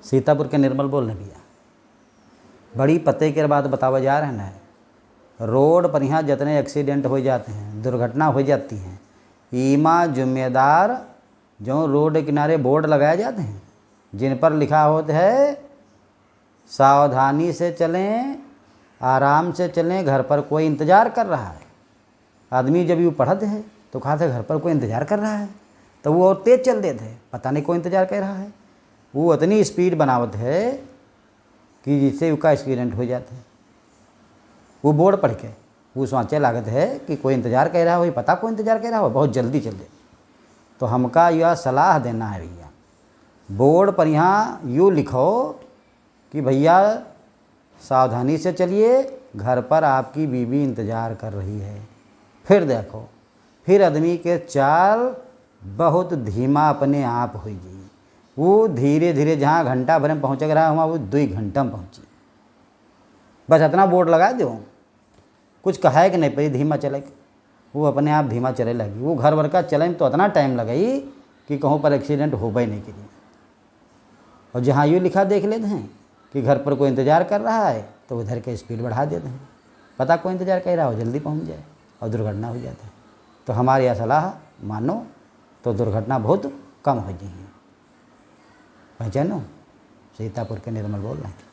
सीतापुर के निर्मल बोल रहे भैया। बड़ी पते के बाद बतावा जा रहे हैं, रोड पर यहाँ जितने एक्सीडेंट हो जाते हैं, दुर्घटना हो जाती हैं, ईमा जिम्मेदार जो रोड किनारे बोर्ड लगाए जाते हैं जिन पर लिखा होता है सावधानी से चलें, आराम से चलें, घर पर कोई इंतज़ार कर रहा है। आदमी जब यूँ पढ़ते हैं तो कहा था घर पर कोई इंतज़ार कर रहा है, तो वो और तेज़ चल देते हैं, पता नहीं कोई इंतज़ार कर रहा है। वो इतनी स्पीड बनावत है कि जिससे उसका एक्सीडेंट हो जाता है। वो बोर्ड पढ़ के वो सोचे लागत है कि कोई इंतज़ार कर रहा हो, पता कोई इंतज़ार कर रहा हो, बहुत जल्दी चल दे। तो हमका यह सलाह देना है भैया, बोर्ड पर यहाँ यूँ लिखो कि भैया सावधानी से चलिए, घर पर आपकी बीवी इंतज़ार कर रही है। फिर देखो, फिर आदमी के चाल बहुत धीमा अपने आप हो गई। वो धीरे धीरे जहाँ घंटा भर में पहुँच रहा वहाँ वो 2 घंटा में पहुँची। बस इतना बोर्ड लगा दो, कुछ कहा है कि नहीं भाई धीमा चले, वो अपने आप धीमा चले लगी। वो घर भर का चले तो इतना टाइम लगाई कि कहूँ पर एक्सीडेंट हो ही नहीं करी। और जहाँ यूँ लिखा देख लेते हैं कि घर पर कोई इंतज़ार कर रहा है तो उधर के स्पीड बढ़ा देते हैं, पता कोई इंतज़ार कर रहा हो जल्दी पहुँच जाए और दुर्घटना हो जाती है। तो हमारी यह सलाह मानो तो दुर्घटना बहुत कम हो जाएगी। पहचानो, सीतापुर के निर्मल बोल रहे हैं।